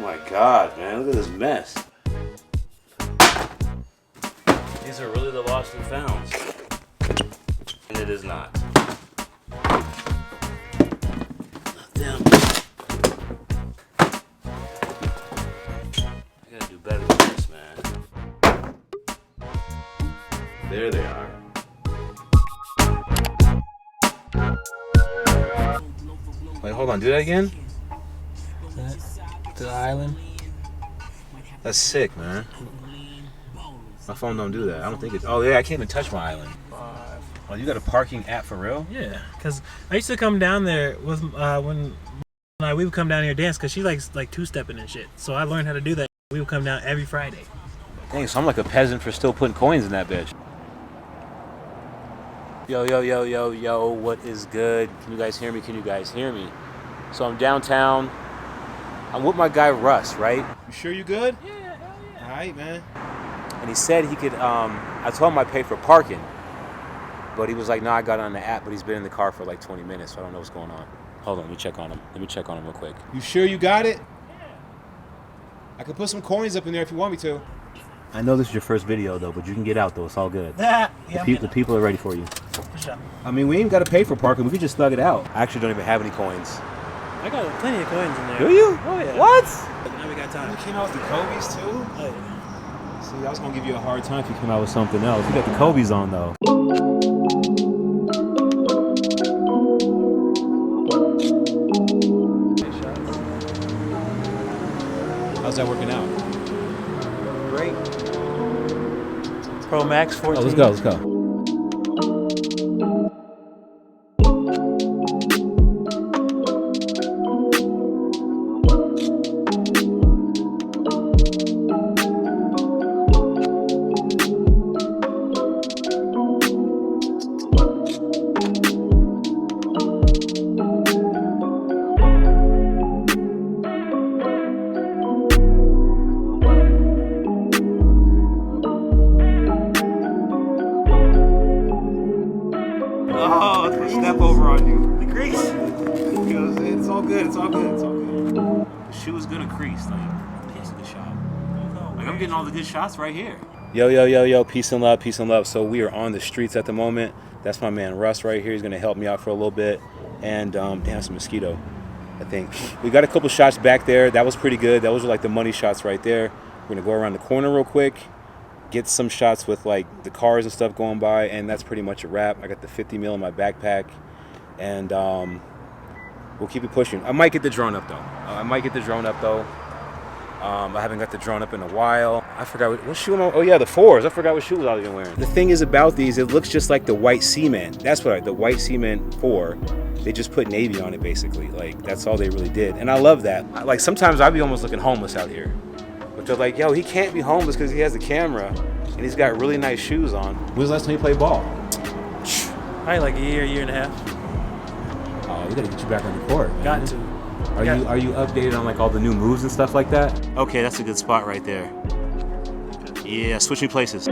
my God, man, look at this mess. These are really the lost and founds. And it is not. Damn. I gotta do better than this, man. There they are. Wait, hold on, do that again? To the island. That's sick, man. My phone don't do that. I don't think it's. Oh yeah, I can't even touch my island. Oh, you got a parking app for real? Yeah, because I used to come down there with when we would come down here and dance because she likes like two-stepping and shit. So I learned how to do that. We would come down every Friday. Dang, so I'm like a peasant for still putting coins in that bitch. Yo, yo, yo, yo, yo, what is good? Can you guys hear me? Can you guys hear me? So I'm downtown. I'm with my guy Russ, right? You sure you good? Yeah, hell yeah. All right, man. And he said he could, I told him I pay for parking. But he was like, no, I got it on the app, but he's been in the car for like 20 minutes, so I don't know what's going on. Hold on, let me check on him. Let me check on him real quick. You sure you got it? I could put some coins up in there if you want me to. I know this is your first video, though, but you can get out, though. It's all good. Yeah, The people are ready for you. For sure. I mean, we ain't got to pay for parking. We could just thug it out. I actually don't even have any coins. I got plenty of coins in there. Do you? Oh, yeah. What? Now we got You time. came out with the Kobe's too? Oh, yeah. See, I was gonna give you a hard time if you Came out with something else. You got the Kobe's on, though. How's that working out? Great. Pro Max 14. Oh, let's go, let's go. Oh, step over on you. The grease. It's all good. It's all good. It's all good. The shoe is gonna crease. Like, that's a good shot. Like, I'm getting all the good shots right here. Yo, yo, yo, yo, peace and love, peace and love. So we are on the streets at the moment. That's my man Russ right here. He's gonna help me out for a little bit. And damn, it's a mosquito, I think. We got a couple shots back there. That was pretty good. Those were like the money shots right there. We're gonna go around the corner real quick, get some shots with like the cars and stuff going by, and that's pretty much a wrap. I got the 50 mil in my backpack, and we'll keep it pushing. I might get the drone up though. I haven't got the drone up in a while. I forgot what shoe am I? Oh yeah, the 4s. I forgot what shoes I was even wearing. The thing is about these, it looks just like the white cement. That's what the white cement 4. They just put navy on it basically. Like that's all they really did, and I love that. Like sometimes I'd be almost looking homeless out here. But they're like, yo, he can't be homeless because he has the camera and he's got really nice shoes on. When was the last time you played ball? Probably like a year and a half. Oh, we gotta get you back on the court, man. Got to. Are you updated on like all the new moves and stuff like that? Okay, that's a good spot right there. Yeah, switching places.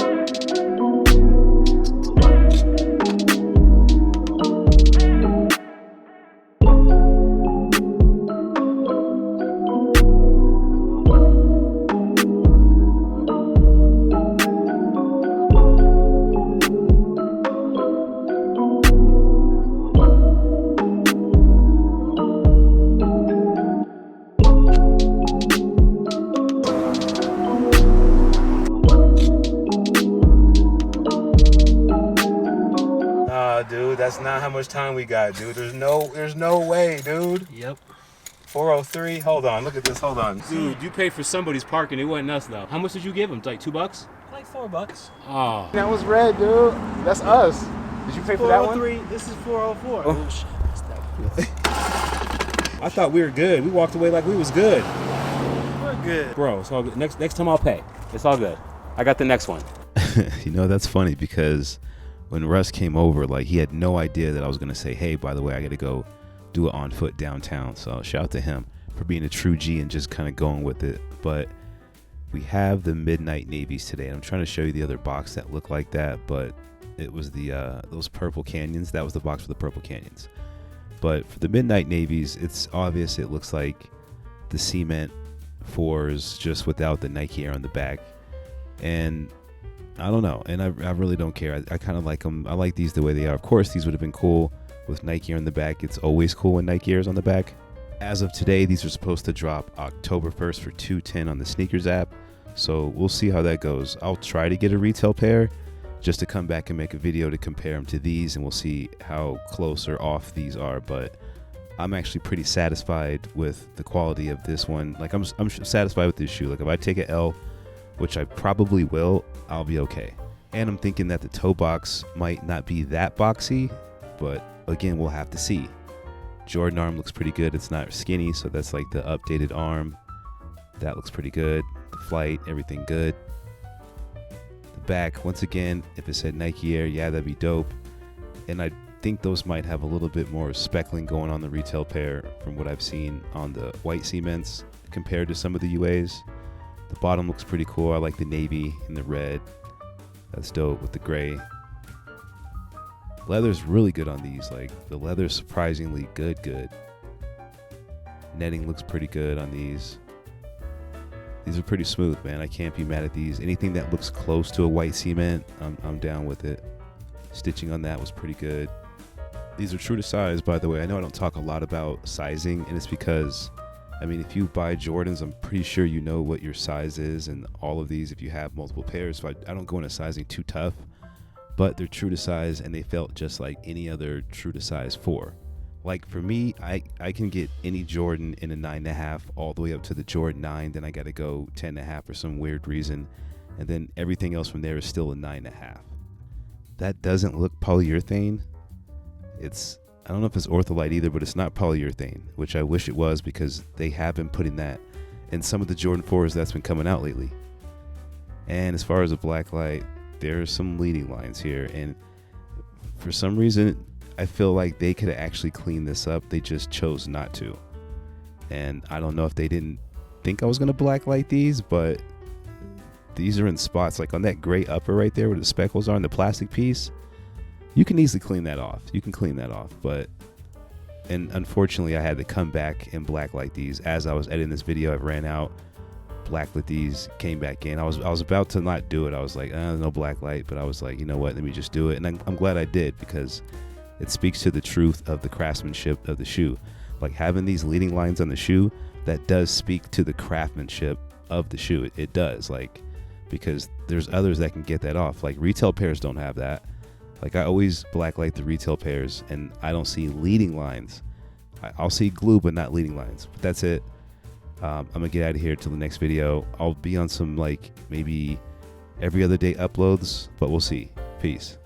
Dude, that's not how much time we got, dude. There's no way, dude. Yep. 403. Hold on, look at this. Hold on, dude. You paid for somebody's parking. It wasn't us though. How much did you give him? Like $2? Like $4. Oh. That was red, dude. That's us. Did you pay for that one? 403. This is 404. Oh. Shit. I thought we were good. We walked away like we was good. We're good. Bro, it's all good. Next time I'll pay. It's all good. I got the next one. You know, that's funny because when Russ came over, like he had no idea that I was gonna say, hey, by the way, I gotta go do it on foot downtown. So shout out to him for being a true G and just kind of going with it. But we have the Midnight Navies today, and I'm trying to show you the other box that looked like that, but it was the those Purple Canyons. That was the box for the Purple Canyons. But for the Midnight Navies, it's obvious it looks like the cement 4s just without the Nike Air on the back. And I don't know, and I really don't care. I kind of like them. I like these the way they are. Of course, these would have been cool with Nike Air on the back. It's always cool when Nike Air is on the back. As of today, these are supposed to drop October 1st for $210 on the sneakers app. So we'll see how that goes. I'll try to get a retail pair just to come back and make a video to compare them to these, and we'll see how close or off these are. But I'm actually pretty satisfied with the quality of this one. Like I'm satisfied with this shoe. Like if I take an L, which I probably will, I'll be okay. And I'm thinking that the toe box might not be that boxy, but again, we'll have to see. Jordan arm looks pretty good. It's not skinny, so that's like the updated arm. That looks pretty good. The flight, everything good. The back, once again, if it said Nike Air, yeah, that'd be dope. And I think those might have a little bit more speckling going on the retail pair from what I've seen on the white cements compared to some of the UAs. The bottom looks pretty cool. I like the navy and the red. That's dope with the gray. Leather's really good on these. Like the leather's surprisingly good. Netting looks pretty good on these. These are pretty smooth, man. I can't be mad at these. Anything that looks close to a white cement, I'm down with it. Stitching on that was pretty good. These are true to size, by the way. I know I don't talk a lot about sizing, and it's because, I mean, if you buy Jordans, I'm pretty sure you know what your size is, and all of these, if you have multiple pairs, so I don't go into sizing too tough, but they're true to size, and they felt just like any other true to size 4. Like for me, I can get any Jordan in a 9.5 all the way up to the Jordan 9, then I got to go 10.5 for some weird reason, and then everything else from there is still a 9.5. That doesn't look polyurethane. I don't know if it's Ortholite either, but it's not polyurethane, which I wish it was, because they have been putting that in some of the Jordan 4s that's been coming out lately. And as far as a black light, there's some leading lines here, and for some reason I feel like they could have actually cleaned this up. They just chose not to. And I don't know if they didn't think I was going to black light these, but these are in spots like on that gray upper right there where the speckles are in the plastic piece. You can easily clean that off. You can clean that off, and unfortunately I had to come back and blacklight these. As I was editing this video, I ran out, blacklit these, came back in. I was about to not do it. I was like, no blacklight, but I was like, you know what, let me just do it. And I'm glad I did, because it speaks to the truth of the craftsmanship of the shoe. Like having these leading lines on the shoe, that does speak to the craftsmanship of the shoe. It does, like, because there's others that can get that off. Like retail pairs don't have that. Like I always blacklight the retail pairs, and I don't see leading lines. I'll see glue, but not leading lines. But that's it. I'm gonna get out of here till the next video. I'll be on some like maybe every other day uploads, but we'll see. Peace.